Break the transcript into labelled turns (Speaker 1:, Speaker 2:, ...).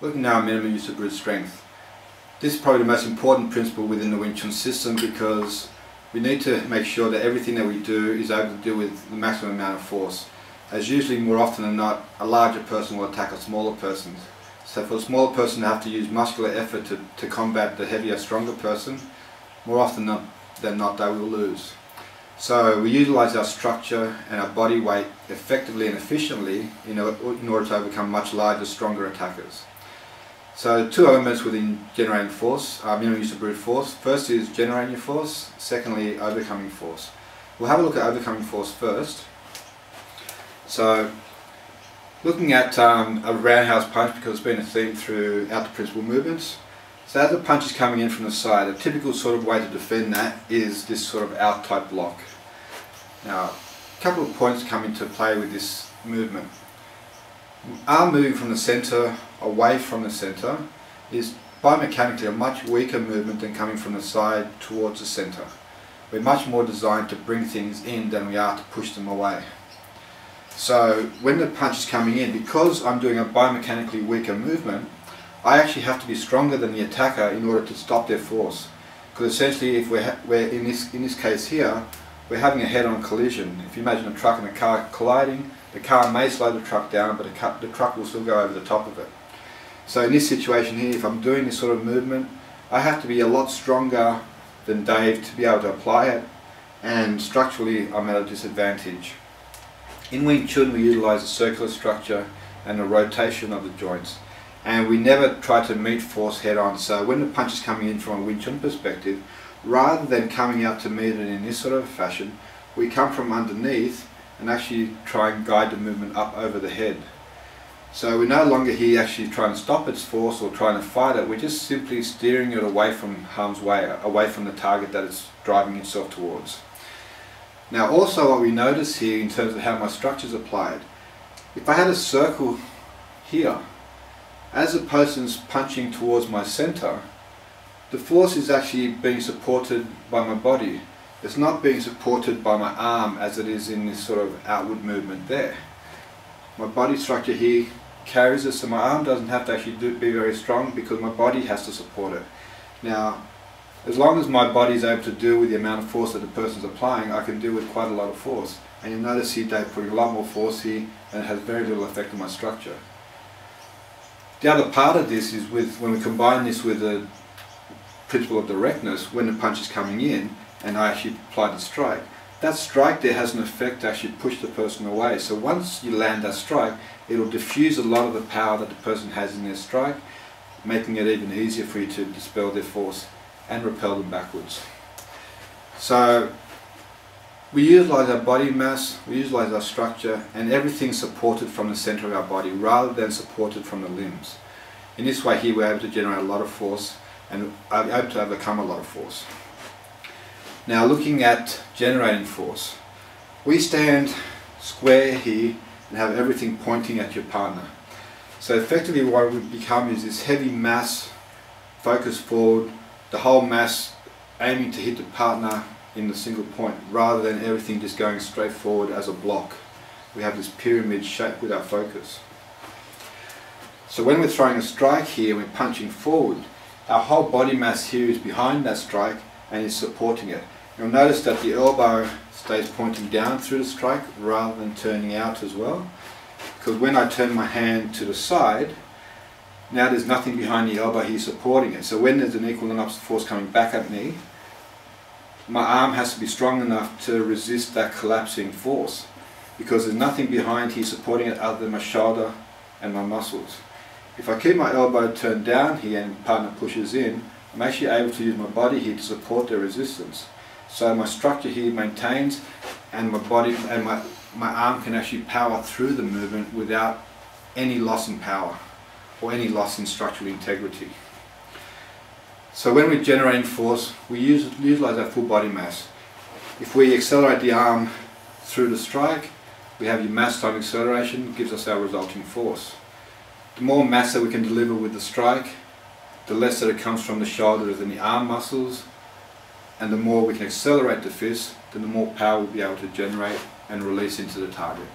Speaker 1: Looking now at minimum use of brute strength. This is probably the most important principle within the Wing Chun system, because we need to make sure that everything that we do is able to do with the maximum amount of force. As usually, more often than not, a larger person will attack a smaller person. So for a smaller person to have to use muscular effort to combat the heavier, stronger person, more often than not they will lose. So we utilise our structure and our body weight effectively and efficiently in order to overcome much larger, stronger attackers. So two elements within generating force are minimum use of brute force. First is generating your force, secondly overcoming force. We'll have a look at overcoming force first. So looking at a roundhouse punch, because it's been a theme throughout the principal movements. So as the punch is coming in from the side, a typical sort of way to defend that is this sort of out type block. Now, a couple of points come into play with this movement. Arm moving from the centre away from the centre is biomechanically a much weaker movement than coming from the side towards the centre. We're much more designed to bring things in than we are to push them away. So when the punch is coming in, because I'm doing a biomechanically weaker movement, I actually have to be stronger than the attacker in order to stop their force. Because essentially, if we're in this case here, we're having a head-on collision. If you imagine a truck and a car colliding, the car may slow the truck down, but the truck will still go over the top of it. So in this situation here, if I'm doing this sort of movement, I have to be a lot stronger than Dave to be able to apply it, and structurally I'm at a disadvantage. In Wing Chun we utilise a circular structure and a rotation of the joints, and we never try to meet force head on. So when the punch is coming in from a Wing Chun perspective, rather than coming out to meet it in this sort of fashion, we come from underneath and actually try and guide the movement up over the head. So we're no longer here actually trying to stop its force or trying to fight it, we're just simply steering it away from harm's way, away from the target that it's driving itself towards. Now also what we notice here in terms of how my structure is applied, if I had a circle here, as a person's punching towards my centre, the force is actually being supported by my body. It's not being supported by my arm as it is in this sort of outward movement there. My body structure here carries it, so my arm doesn't have to actually be very strong because my body has to support it. Now, as long as my body is able to deal with the amount of force that the person's applying, I can deal with quite a lot of force. And you'll notice here Dave putting a lot more force here, and it has very little effect on my structure. The other part of this is when we combine this with the principle of directness, when the punch is coming in and I actually apply the strike, that strike there has an effect to actually push the person away. So once you land that strike, it will diffuse a lot of the power that the person has in their strike, making it even easier for you to dispel their force and repel them backwards. So we utilise our body mass, we utilise our structure, and everything supported from the centre of our body rather than supported from the limbs. In this way here we're able to generate a lot of force and are able to overcome a lot of force. Now looking at generating force, we stand square here and have everything pointing at your partner. So effectively what we become is this heavy mass focused forward, the whole mass aiming to hit the partner in the single point rather than everything just going straight forward as a block. We have this pyramid shape with our focus. So when we're throwing a strike here, we're punching forward, our whole body mass here is behind that strike and is supporting it. You'll notice that the elbow stays pointing down through the strike rather than turning out as well, because when I turn my hand to the side, now there's nothing behind the elbow here supporting it. So when there's an equal enough force coming back at me, my arm has to be strong enough to resist that collapsing force, because there's nothing behind here supporting it other than my shoulder and my muscles. If I keep my elbow turned down here and the partner pushes in, I'm actually able to use my body here to support the resistance. So my structure here maintains, and my body and my arm can actually power through the movement without any loss in power or any loss in structural integrity. So when we're generating force, we utilise our full body mass. If we accelerate the arm through the strike, we have your mass times acceleration, gives us our resulting force. The more mass that we can deliver with the strike, the less that it comes from the shoulders and the arm muscles, and the more we can accelerate the fist, then the more power we'll be able to generate and release into the target.